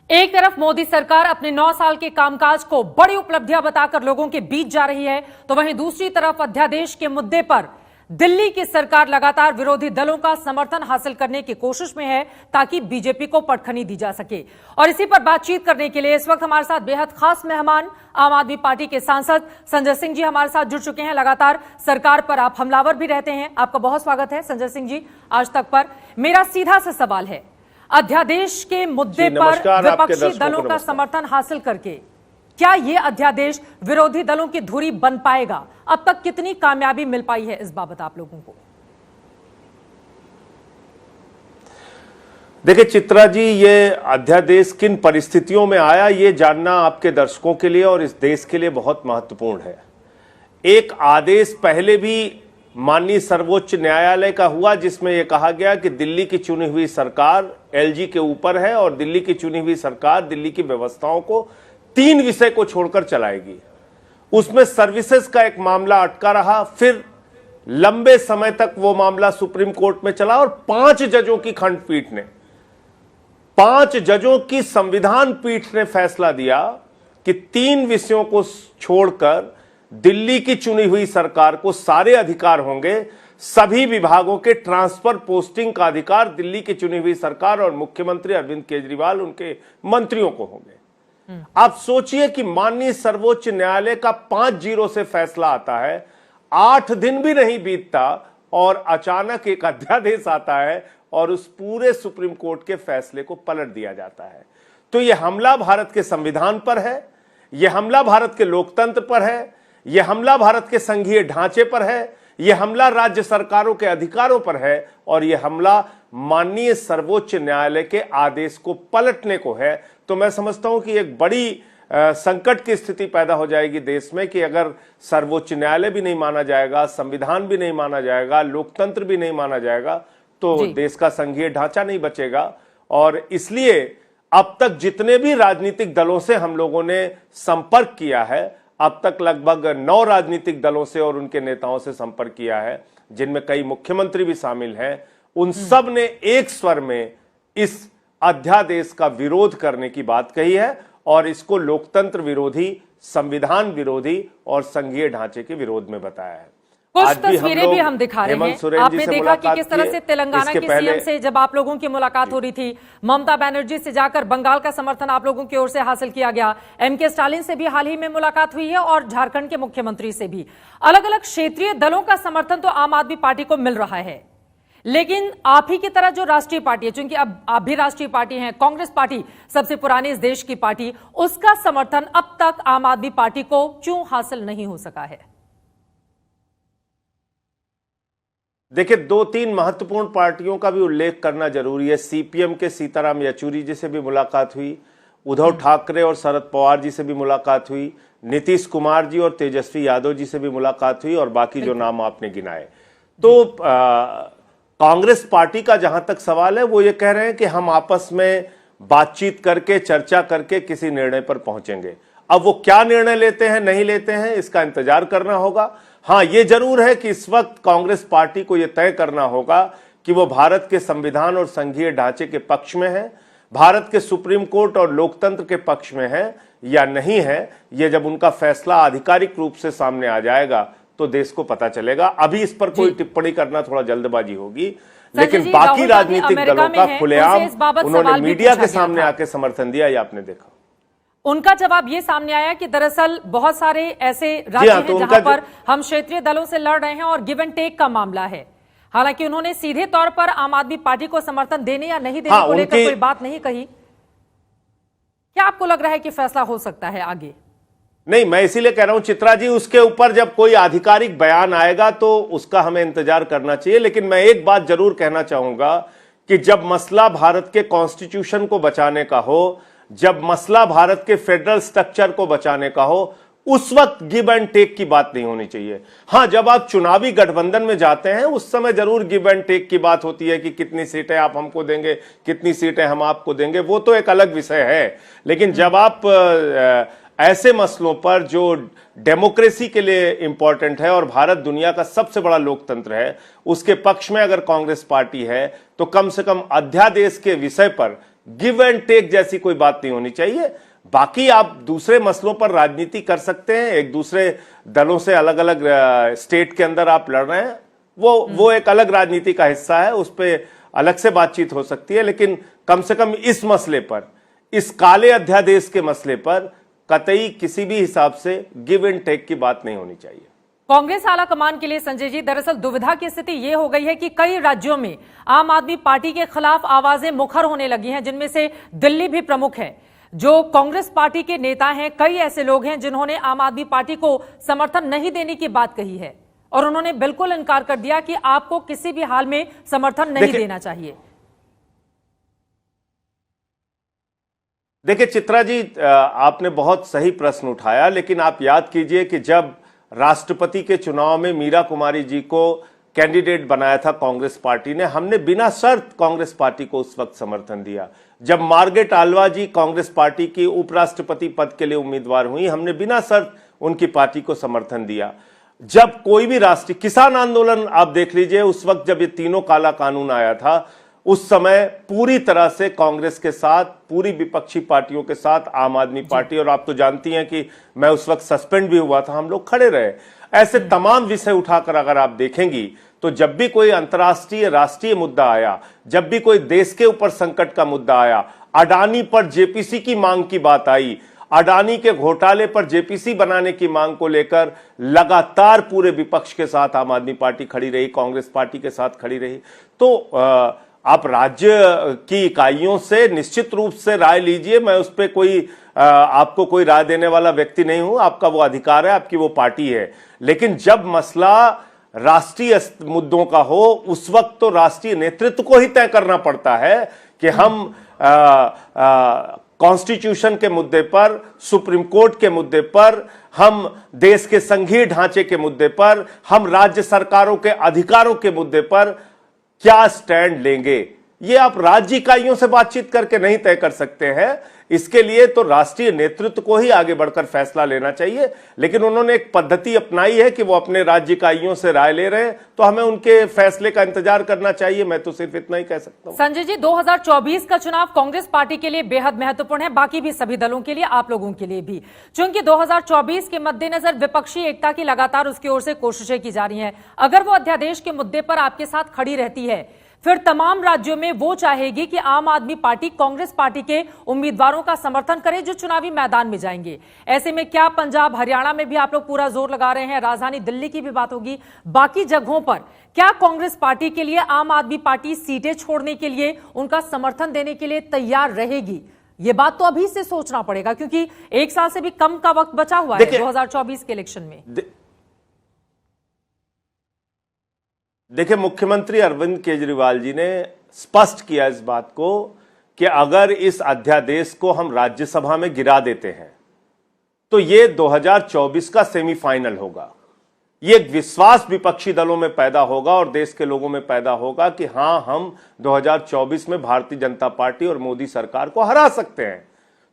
एक तरफ मोदी सरकार अपने 9 साल के कामकाज को बड़ी उपलब्धियां बताकर लोगों के बीच जा रही है, तो वहीं दूसरी तरफ अध्यादेश के मुद्दे पर दिल्ली की सरकार लगातार विरोधी दलों का समर्थन हासिल करने की कोशिश में है ताकि बीजेपी को पटखनी दी जा सके। और इसी पर बातचीत करने के लिए इस वक्त हमारे साथ बेहद खास मेहमान आम आदमी पार्टी के सांसद संजय सिंह जी हमारे साथ जुड़ चुके हैं। लगातार सरकार पर आप हमलावर भी रहते हैं, आपका बहुत स्वागत है संजय सिंह जी आज तक पर। मेरा सीधा सा सवाल है, अध्यादेश के मुद्दे पर विपक्षी दलों का समर्थन हासिल करके क्या यह अध्यादेश विरोधी दलों की धुरी बन पाएगा? अब तक कितनी कामयाबी मिल पाई है इस बाबत आप लोगों को? देखिए चित्रा जी, ये अध्यादेश किन परिस्थितियों में आया ये जानना आपके दर्शकों के लिए और इस देश के लिए बहुत महत्वपूर्ण है। एक आदेश पहले भी माननीय सर्वोच्च न्यायालय का हुआ जिसमें यह कहा गया कि दिल्ली की चुनी हुई सरकार एलजी के ऊपर है और दिल्ली की चुनी हुई सरकार दिल्ली की व्यवस्थाओं को 3 विषय को छोड़कर चलाएगी। उसमें सर्विसेज का एक मामला अटका रहा, फिर लंबे समय तक वो मामला सुप्रीम कोर्ट में चला और 5 जजों की खंडपीठ ने 5 जजों की संविधान पीठ ने फैसला दिया कि 3 विषयों को छोड़कर दिल्ली की चुनी हुई सरकार को सारे अधिकार होंगे। सभी विभागों के ट्रांसफर पोस्टिंग का अधिकार दिल्ली की चुनी हुई सरकार और मुख्यमंत्री अरविंद केजरीवाल उनके मंत्रियों को होंगे। आप सोचिए कि माननीय सर्वोच्च न्यायालय का 5-0 से फैसला आता है, 8 दिन भी नहीं बीतता और अचानक एक अध्यादेश आता है और उस पूरे सुप्रीम कोर्ट के फैसले को पलट दिया जाता है। तो यह हमला भारत के संविधान पर है, यह हमला भारत के लोकतंत्र पर है, यह हमला भारत के संघीय ढांचे पर है, यह हमला राज्य सरकारों के अधिकारों पर है और यह हमला माननीय सर्वोच्च न्यायालय के आदेश को पलटने को है। तो मैं समझता हूं कि एक बड़ी संकट की स्थिति पैदा हो जाएगी देश में कि अगर सर्वोच्च न्यायालय भी नहीं माना जाएगा, संविधान भी नहीं माना जाएगा, लोकतंत्र भी नहीं माना जाएगा तो देश का संघीय ढांचा नहीं बचेगा। और इसलिए अब तक जितने भी राजनीतिक दलों से हम लोगों ने संपर्क किया है, अब तक लगभग 9 राजनीतिक दलों से और उनके नेताओं से संपर्क किया है, जिनमें कई मुख्यमंत्री भी शामिल हैं, उन सब ने एक स्वर में इस अध्यादेश का विरोध करने की बात कही है और इसको लोकतंत्र विरोधी, संविधान विरोधी और संघीय ढांचे के विरोध में बताया है। कुछ तस्वीरें भी हम दिखा रहे हैं। आपने देखा कि किस तरह से तेलंगाना के सीएम से जब आप लोगों की मुलाकात हो रही थी, ममता बनर्जी से जाकर बंगाल का समर्थन आप लोगों की ओर से हासिल किया गया, एमके स्टालिन से भी हाल ही में मुलाकात हुई है और झारखंड के मुख्यमंत्री से भी। अलग अलग क्षेत्रीय दलों का समर्थन तो आम आदमी पार्टी को मिल रहा है, लेकिन आप ही की तरह जो राष्ट्रीय पार्टी है, चूंकि अब आप भी राष्ट्रीय पार्टी हैं, कांग्रेस पार्टी सबसे पुरानी इस देश की पार्टी, उसका समर्थन अब तक आम आदमी पार्टी को क्यों हासिल नहीं हो सका है? देखिए 2-3 महत्वपूर्ण पार्टियों का भी उल्लेख करना जरूरी है। सीपीएम के सीताराम येचुरी जी से भी मुलाकात हुई, उद्धव ठाकरे और शरद पवार जी से भी मुलाकात हुई, नीतीश कुमार जी और तेजस्वी यादव जी से भी मुलाकात हुई और बाकी जो नाम आपने गिनाए। तो कांग्रेस पार्टी का जहां तक सवाल है, वो ये कह रहे हैं कि हम आपस में बातचीत करके, चर्चा करके किसी निर्णय पर पहुंचेंगे। अब वो क्या निर्णय लेते हैं, नहीं लेते हैं, इसका इंतजार करना होगा। हाँ, ये जरूर है कि इस वक्त कांग्रेस पार्टी को यह तय करना होगा कि वो भारत के संविधान और संघीय ढांचे के पक्ष में है, भारत के सुप्रीम कोर्ट और लोकतंत्र के पक्ष में है या नहीं है। ये जब उनका फैसला आधिकारिक रूप से सामने आ जाएगा तो देश को पता चलेगा। अभी इस पर कोई टिप्पणी करना थोड़ा जल्दबाजी होगी, लेकिन बाकी राजनीतिक दलों का खुलेआम उन्होंने मीडिया के सामने आके समर्थन दिया, ये आपने देखा। उनका जवाब ये सामने आया कि दरअसल बहुत सारे ऐसे राज्य हैं जहां पर हम क्षेत्रीय दलों से लड़ रहे हैं और गिव एंड टेक का मामला है। हालांकि उन्होंने सीधे तौर पर आम आदमी पार्टी को समर्थन देने या नहीं देने को लेकर कोई बात नहीं कही। क्या आपको लग रहा है कि फैसला हो सकता है आगे? नहीं, मैं इसीलिए कह रहा हूं चित्रा जी, उसके ऊपर जब कोई आधिकारिक बयान आएगा तो उसका हमें इंतजार करना चाहिए। लेकिन मैं एक बात जरूर कहना चाहूंगा कि जब मसला भारत के कॉन्स्टिट्यूशन को बचाने का हो, जब मसला भारत के फेडरल स्ट्रक्चर को बचाने का हो, उस वक्त गिव एंड टेक की बात नहीं होनी चाहिए। हां, जब आप चुनावी गठबंधन में जाते हैं उस समय जरूर गिव एंड टेक की बात होती है कि कितनी सीटें आप हमको देंगे, कितनी सीटें हम आपको देंगे, वो तो एक अलग विषय है। लेकिन जब आप ऐसे मसलों पर जो डेमोक्रेसी के लिए इंपॉर्टेंट है और भारत दुनिया का सबसे बड़ा लोकतंत्र है, उसके पक्ष में अगर कांग्रेस पार्टी है तो कम से कम अध्यादेश के विषय पर गिव एंड टेक जैसी कोई बात नहीं होनी चाहिए। बाकी आप दूसरे मसलों पर राजनीति कर सकते हैं, एक दूसरे दलों से अलग अलग स्टेट के अंदर आप लड़ रहे हैं, वो एक अलग राजनीति का हिस्सा है, उस पर अलग से बातचीत हो सकती है। लेकिन कम से कम इस मसले पर, इस काले अध्यादेश के मसले पर कतई किसी भी हिसाब से गिव एंड टेक की बात नहीं होनी चाहिए। कांग्रेस आला कमान के लिए संजय जी दरअसल दुविधा की स्थिति यह हो गई है कि कई राज्यों में आम आदमी पार्टी के खिलाफ आवाजें मुखर होने लगी हैं, जिनमें से दिल्ली भी प्रमुख है। जो कांग्रेस पार्टी के नेता हैं, कई ऐसे लोग हैं जिन्होंने आम आदमी पार्टी को समर्थन नहीं देने की बात कही है और उन्होंने बिल्कुल इनकार कर दिया कि आपको किसी भी हाल में समर्थन नहीं देना चाहिए। देखिए चित्रा जी, आपने बहुत सही प्रश्न उठाया, लेकिन आप याद कीजिए कि जब राष्ट्रपति के चुनाव में मीरा कुमारी जी को कैंडिडेट बनाया था कांग्रेस पार्टी ने, हमने बिना शर्त कांग्रेस पार्टी को उस वक्त समर्थन दिया। जब Margaret Alva ji Congress party की उपराष्ट्रपति पद के लिए उम्मीदवार हुई, हमने बिना शर्त उनकी पार्टी को समर्थन दिया। जब कोई भी राष्ट्रीय किसान आंदोलन आप देख लीजिए, उस वक्त जब ये तीनों काला कानून आया था, उस समय पूरी तरह से कांग्रेस के साथ, पूरी विपक्षी पार्टियों के साथ आम आदमी पार्टी, और आप तो जानती हैं कि मैं उस वक्त सस्पेंड भी हुआ था, हम लोग खड़े रहे। ऐसे तमाम विषय उठाकर अगर आप देखेंगी तो जब भी कोई अंतर्राष्ट्रीय राष्ट्रीय मुद्दा आया, जब भी कोई देश के ऊपर संकट का मुद्दा आया, अडानी पर जेपीसी की मांग की बात आई, अडानी के घोटाले पर जेपीसी बनाने की मांग को लेकर लगातार पूरे विपक्ष के साथ आम आदमी पार्टी खड़ी रही, कांग्रेस पार्टी के साथ खड़ी रही। तो आप राज्य की इकाइयों से निश्चित रूप से राय लीजिए, मैं उस पर कोई आपको कोई राय देने वाला व्यक्ति नहीं हूं, आपका वो अधिकार है, आपकी वो पार्टी है। लेकिन जब मसला राष्ट्रीय मुद्दों का हो, उस वक्त तो राष्ट्रीय नेतृत्व को ही तय करना पड़ता है कि हम कॉन्स्टिट्यूशन के मुद्दे पर, सुप्रीम कोर्ट के मुद्दे पर, हम देश के संघीय ढांचे के मुद्दे पर, हम राज्य सरकारों के अधिकारों के मुद्दे पर क्या स्टैंड लेंगे। ये आप राज्य इकाइयों से बातचीत करके नहीं तय कर सकते हैं, इसके लिए तो राष्ट्रीय नेतृत्व को ही आगे बढ़कर फैसला लेना चाहिए। लेकिन उन्होंने एक पद्धति अपनाई है कि वो अपने राज्य इकाइयों से राय ले रहे हैं, तो हमें उनके फैसले का इंतजार करना चाहिए। मैं तो सिर्फ इतना ही कह सकता हूं। संजय जी, 2024 का चुनाव कांग्रेस पार्टी के लिए बेहद महत्वपूर्ण है, बाकी भी सभी दलों के लिए, आप लोगों के लिए भी। चूंकि 2024 के मद्देनजर विपक्षी एकता की लगातार उसकी ओर से कोशिशें की जा रही हैं। अगर वो अध्यादेश के मुद्दे पर आपके साथ खड़ी रहती है, फिर तमाम राज्यों में वो चाहेगी कि आम आदमी पार्टी कांग्रेस पार्टी के उम्मीदवारों का समर्थन करे जो चुनावी मैदान में जाएंगे। ऐसे में क्या पंजाब, हरियाणा में भी आप लोग पूरा जोर लगा रहे हैं, राजधानी दिल्ली की भी बात होगी, बाकी जगहों पर क्या कांग्रेस पार्टी के लिए आम आदमी पार्टी सीटें छोड़ने के लिए, उनका समर्थन देने के लिए तैयार रहेगी? ये बात तो अभी से सोचना पड़ेगा, क्योंकि एक साल से भी कम का वक्त बचा हुआ है 2024 के इलेक्शन में। देखिए, मुख्यमंत्री अरविंद केजरीवाल जी ने स्पष्ट किया इस बात को कि अगर इस अध्यादेश को हम राज्यसभा में गिरा देते हैं तो ये 2024 का सेमीफाइनल होगा। ये एक विश्वास विपक्षी दलों में पैदा होगा और देश के लोगों में पैदा होगा कि हां, हम 2024 में भारतीय जनता पार्टी और मोदी सरकार को हरा सकते हैं।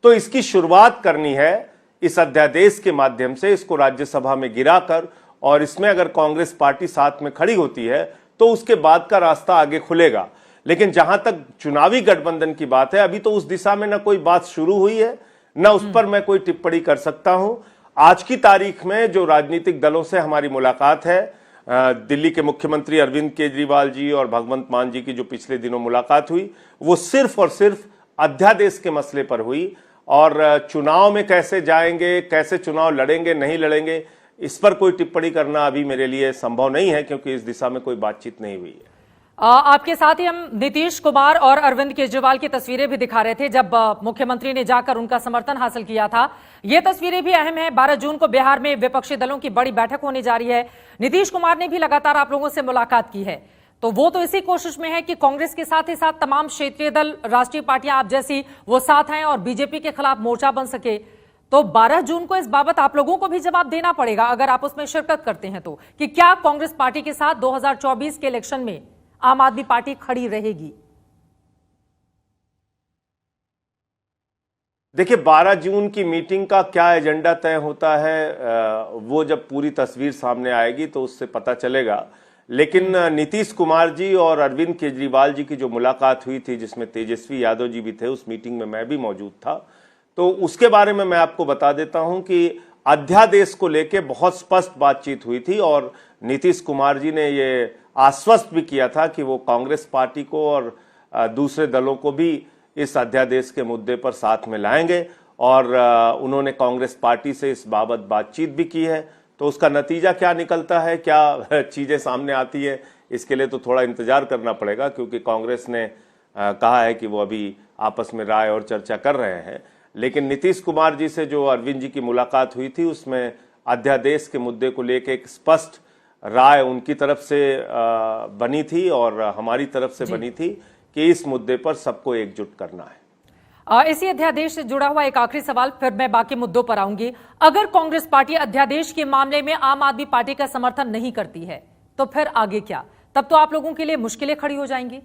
तो इसकी शुरुआत करनी है इस अध्यादेश के माध्यम से, इसको राज्यसभा में गिराकर, और इसमें अगर कांग्रेस पार्टी साथ में खड़ी होती है तो उसके बाद का रास्ता आगे खुलेगा। लेकिन जहां तक चुनावी गठबंधन की बात है, अभी तो उस दिशा में ना कोई बात शुरू हुई है, ना उस पर मैं कोई टिप्पणी कर सकता हूं। आज की तारीख में जो राजनीतिक दलों से हमारी मुलाकात है, दिल्ली के मुख्यमंत्री अरविंद केजरीवाल जी और भगवंत मान जी की जो पिछले दिनों मुलाकात हुई, वो सिर्फ और सिर्फ अध्यादेश के मसले पर हुई। और चुनाव में कैसे जाएंगे, कैसे चुनाव लड़ेंगे नहीं लड़ेंगे, इस पर कोई टिप्पणी करना अभी मेरे लिए संभव नहीं है, क्योंकि इस दिशा में कोई बातचीत नहीं हुई है। आपके साथ ही हम नीतीश कुमार और अरविंद केजरीवाल की तस्वीरें भी दिखा रहे थे जब मुख्यमंत्री ने जाकर उनका समर्थन हासिल किया था। ये तस्वीरें भी अहम है। 12 जून को बिहार में विपक्षी दलों की बड़ी बैठक होने जा रही है। नीतीश कुमार ने भी लगातार आप लोगों से मुलाकात की है, तो वो तो इसी कोशिश में है कि कांग्रेस के साथ ही साथ तमाम क्षेत्रीय दल, राष्ट्रीय पार्टियां आप जैसी वो साथ हैं और बीजेपी के खिलाफ मोर्चा बन सके। तो 12 जून को इस बाबत आप लोगों को भी जवाब देना पड़ेगा, अगर आप उसमें शिरकत करते हैं तो, कि क्या कांग्रेस पार्टी के साथ 2024 के इलेक्शन में आम आदमी पार्टी खड़ी रहेगी? देखिए, 12 जून की मीटिंग का क्या एजेंडा तय होता है, वो जब पूरी तस्वीर सामने आएगी तो उससे पता चलेगा। लेकिन नीतीश कुमार जी और अरविंद केजरीवाल जी की जो मुलाकात हुई थी, जिसमें तेजस्वी यादव जी भी थे, उस मीटिंग में मैं भी मौजूद था, तो उसके बारे में मैं आपको बता देता हूं कि अध्यादेश को लेकर बहुत स्पष्ट बातचीत हुई थी और नीतीश कुमार जी ने ये आश्वस्त भी किया था कि वो कांग्रेस पार्टी को और दूसरे दलों को भी इस अध्यादेश के मुद्दे पर साथ में लाएंगे और उन्होंने कांग्रेस पार्टी से इस बाबत बातचीत भी की है। तो उसका नतीजा क्या निकलता है, क्या चीजें सामने आती है, इसके लिए तो थोड़ा इंतजार करना पड़ेगा, क्योंकि कांग्रेस ने कहा है कि वो अभी आपस में राय और चर्चा कर रहे हैं। लेकिन नीतीश कुमार जी से जो अरविंद जी की मुलाकात हुई थी, उसमें अध्यादेश के मुद्दे को लेकर एक स्पष्ट राय उनकी तरफ से बनी थी और हमारी तरफ से बनी थी कि इस मुद्दे पर सबको एकजुट करना है। इसी अध्यादेश से जुड़ा हुआ एक आखिरी सवाल, फिर मैं बाकी मुद्दों पर आऊंगी। अगर कांग्रेस पार्टी अध्यादेश के मामले में आम आदमी पार्टी का समर्थन नहीं करती है तो फिर आगे क्या? तब तो आप लोगों के लिए मुश्किलें खड़ी हो जाएंगी।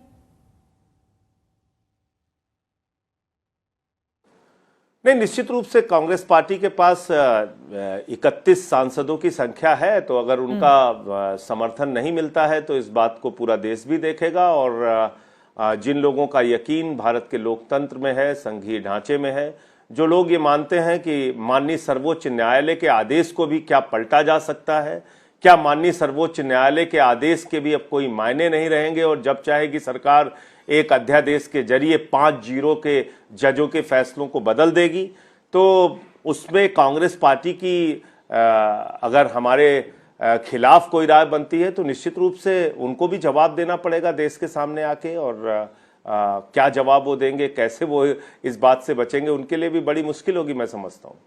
नहीं, निश्चित रूप से कांग्रेस पार्टी के पास 31 सांसदों की संख्या है, तो अगर उनका समर्थन नहीं मिलता है तो इस बात को पूरा देश भी देखेगा और जिन लोगों का यकीन भारत के लोकतंत्र में है, संघीय ढांचे में है, जो लोग ये मानते हैं कि माननीय सर्वोच्च न्यायालय के आदेश को भी क्या पलटा जा सकता है, क्या माननीय सर्वोच्च न्यायालय के आदेश के भी अब कोई मायने नहीं रहेंगे और जब चाहेगी सरकार एक अध्यादेश के जरिए 5-0 के जजों के फैसलों को बदल देगी, तो उसमें कांग्रेस पार्टी की अगर हमारे खिलाफ कोई राय बनती है तो निश्चित रूप से उनको भी जवाब देना पड़ेगा देश के सामने आके, और क्या जवाब वो देंगे, कैसे वो इस बात से बचेंगे, उनके लिए भी बड़ी मुश्किल होगी, मैं समझता हूँ।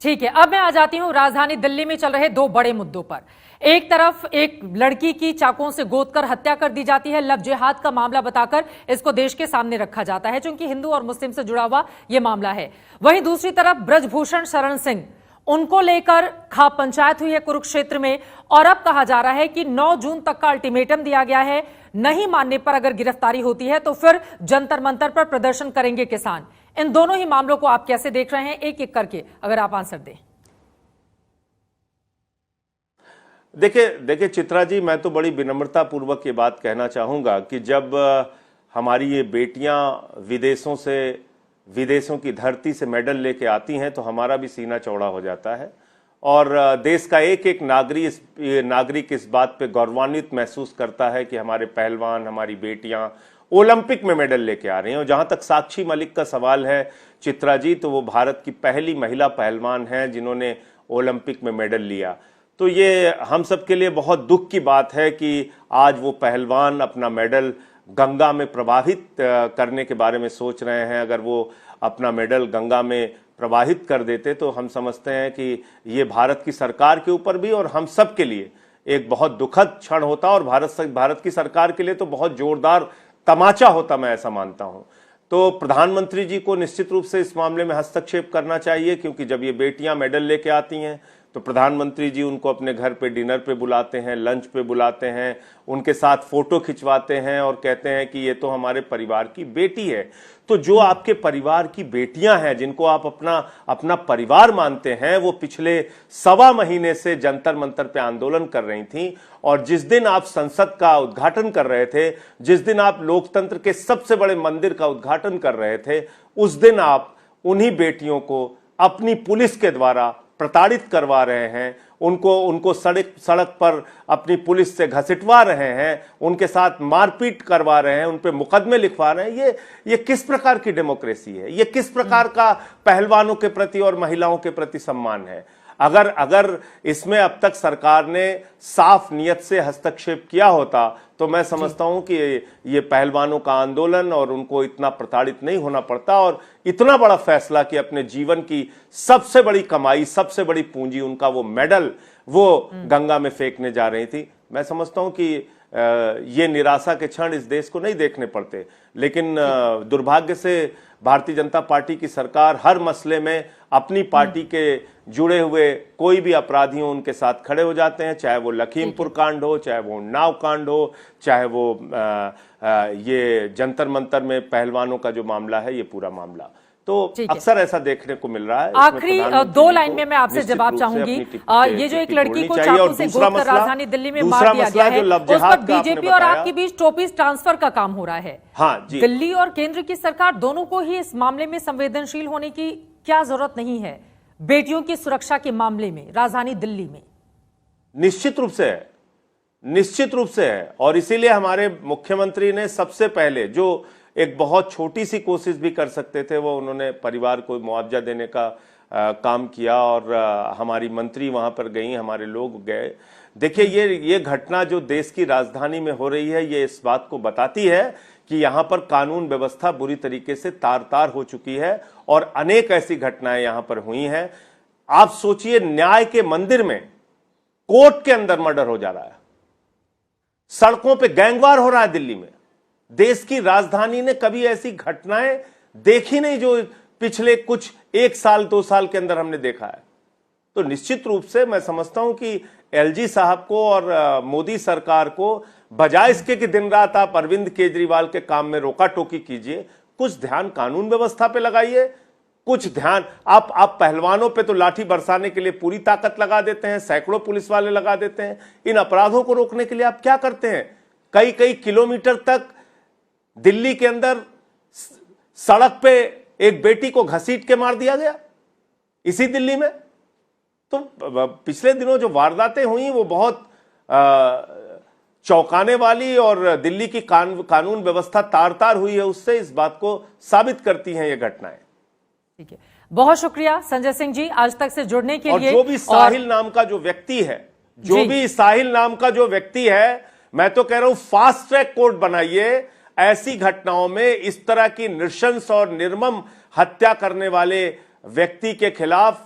ठीक है, अब मैं आ जाती हूं राजधानी दिल्ली में चल रहे दो बड़े मुद्दों पर। एक तरफ एक लड़की की चाकुओं से गोदकर हत्या कर दी जाती है, लव जिहाद का मामला बताकर इसको देश के सामने रखा जाता है, क्योंकि हिंदू और मुस्लिम से जुड़ा हुआ यह मामला है। वहीं दूसरी तरफ ब्रजभूषण शरण सिंह, उनको लेकर खाप पंचायत हुई है कुरुक्षेत्र में और अब कहा जा रहा है कि 9 जून तक का अल्टीमेटम दिया गया है, नहीं मानने पर अगर गिरफ्तारी होती है तो फिर जंतर मंतर पर प्रदर्शन करेंगे किसान। इन दोनों ही मामलों को आप कैसे देख रहे हैं, एक एक करके अगर आप आंसर दें। देखिए चित्रा जी, मैं तो बड़ी विनम्रता पूर्वक ये बात कहना चाहूंगा कि जब हमारी ये बेटियां विदेशों की धरती से मेडल लेके आती हैं तो हमारा भी सीना चौड़ा हो जाता है और देश का एक एक नागरिक इस बात पे गौरवान्वित महसूस करता है कि हमारे पहलवान, हमारी बेटियां ओलंपिक में मेडल लेके आ रही हैं। और जहां तक साक्षी मलिक का सवाल है चित्रा जी, तो वो भारत की पहली महिला पहलवान हैं जिन्होंने ओलंपिक में मेडल लिया। तो ये हम सब के लिए बहुत दुख की बात है कि आज वो पहलवान अपना मेडल गंगा में प्रवाहित करने के बारे में सोच रहे हैं। अगर वो अपना मेडल गंगा में प्रवाहित कर देते तो हम समझते हैं कि ये भारत की सरकार के ऊपर भी और हम सब के लिए एक बहुत दुखद क्षण होता और भारत की सरकार के लिए तो बहुत जोरदार तमाचा होता, मैं ऐसा मानता हूं। तो प्रधानमंत्री जी को निश्चित रूप से इस मामले में हस्तक्षेप करना चाहिए, क्योंकि जब ये बेटियां मेडल लेके आती हैं तो प्रधानमंत्री जी उनको अपने घर पे डिनर पे बुलाते हैं, लंच पे बुलाते हैं, उनके साथ फोटो खिंचवाते हैं और कहते हैं कि ये तो हमारे परिवार की बेटी है। तो जो आपके परिवार की बेटियां हैं, जिनको आप अपना परिवार मानते हैं, वो पिछले 1.25 महीने से जंतर मंतर पे आंदोलन कर रही थी और जिस दिन आप संसद का उद्घाटन कर रहे थे, जिस दिन आप लोकतंत्र के सबसे बड़े मंदिर का उद्घाटन कर रहे थे, उस दिन आप उन्हीं बेटियों को अपनी पुलिस के द्वारा प्रताड़ित करवा रहे हैं, उनको सड़क पर अपनी पुलिस से घसीटवा रहे हैं, उनके साथ मारपीट करवा रहे हैं, उन पे मुकदमे लिखवा रहे हैं। ये किस प्रकार की डेमोक्रेसी है? ये किस प्रकार का पहलवानों के प्रति और महिलाओं के प्रति सम्मान है? अगर इसमें अब तक सरकार ने साफ नियत से हस्तक्षेप किया होता तो मैं समझता हूं कि ये पहलवानों का आंदोलन और उनको इतना प्रताड़ित नहीं होना पड़ता और इतना बड़ा फैसला कि अपने जीवन की सबसे बड़ी कमाई, सबसे बड़ी पूंजी, उनका वो मेडल वो गंगा में फेंकने जा रही थी। मैं समझता हूं कि ये निराशा के क्षण इस देश को नहीं देखने पड़ते, लेकिन दुर्भाग्य से भारतीय जनता पार्टी की सरकार हर मसले में अपनी पार्टी के जुड़े हुए कोई भी अपराधी हो उनके साथ खड़े हो जाते हैं, चाहे वो लखीमपुर कांड हो, चाहे वो उन्नाव कांड हो, चाहे वो ये जंतर मंतर में पहलवानों का जो मामला है, ये पूरा मामला। तो ठीक है। अक्सर ऐसा देखने को मिल रहा है। आखिरी 2 लाइन में मैं आपसे जवाब चाहूंगी। ये जो एक लड़की को चाकू से गोदकर राजधानी दिल्ली में मार दिया गया है, उस पर बीजेपी और आपके बीच टोपीज ट्रांसफर का काम हो रहा है। हाँ जी, दिल्ली और केंद्र की सरकार दोनों को ही इस मामले में संवेदनशील होने की क्या जरूरत नहीं है? बेटियों की सुरक्षा के मामले में राजधानी दिल्ली में निश्चित रूप से है, निश्चित रूप से है। और इसीलिए हमारे मुख्यमंत्री ने सबसे पहले जो एक बहुत छोटी सी कोशिश भी कर सकते थे, वो उन्होंने परिवार को मुआवजा देने का काम किया। और हमारी मंत्री वहां पर गई, हमारे लोग गए। देखिए, ये घटना जो देश की राजधानी में हो रही है, ये इस बात को बताती है कि यहां पर कानून व्यवस्था बुरी तरीके से तार-तार हो चुकी है और अनेक ऐसी घटनाएं यहां पर हुई हैं। आप सोचिए, न्याय के मंदिर में कोर्ट के अंदर मर्डर हो जा रहा है, सड़कों पे गैंगवार हो रहा है दिल्ली में। देश की राजधानी ने कभी ऐसी घटनाएं देखी नहीं जो पिछले कुछ 1 साल 2 साल के अंदर हमने देखा है। तो निश्चित रूप से मैं समझता हूं कि एलजी साहब को और मोदी सरकार को, बजाय इसके कि दिन रात आप अरविंद केजरीवाल के काम में रोका टोकी कीजिए, कुछ ध्यान कानून व्यवस्था पे लगाइए। कुछ ध्यान आप पहलवानों पे तो लाठी बरसाने के लिए पूरी ताकत लगा देते हैं, सैकड़ों पुलिस वाले लगा देते हैं। इन अपराधों को रोकने के लिए आप क्या करते हैं? कई कई किलोमीटर तक दिल्ली के अंदर सड़क पे एक बेटी को घसीट के मार दिया गया, इसी दिल्ली में। तो पिछले दिनों जो वारदातें हुई वो बहुत चौंकाने वाली और दिल्ली की कानून व्यवस्था तार-तार हुई है, उससे इस बात को साबित करती हैं ये घटनाएं। ठीक है, बहुत शुक्रिया संजय सिंह जी आज तक से जुड़ने के लिए। और जो भी साहिल नाम का जो व्यक्ति है, मैं तो कह रहा हूं फास्ट ट्रैक कोर्ट बनाइए। ऐसी घटनाओं में इस तरह की नृशंस और निर्मम हत्या करने वाले व्यक्ति के खिलाफ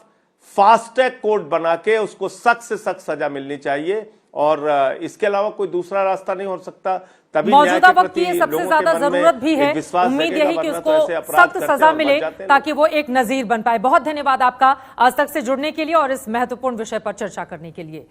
फास्ट ट्रैक कोर्ट बना के उसको सख्त से सख्त सजा मिलनी चाहिए। और इसके अलावा कोई दूसरा रास्ता नहीं हो सकता। तभी मौजूदा वक्त की सबसे ज्यादा जरूरत भी है। उम्मीद यही कि उसको सख्त सजा मिले ताकि वो एक नजीर बन पाए। बहुत धन्यवाद आपका आज तक से जुड़ने के लिए और इस महत्वपूर्ण विषय पर चर्चा करने के लिए।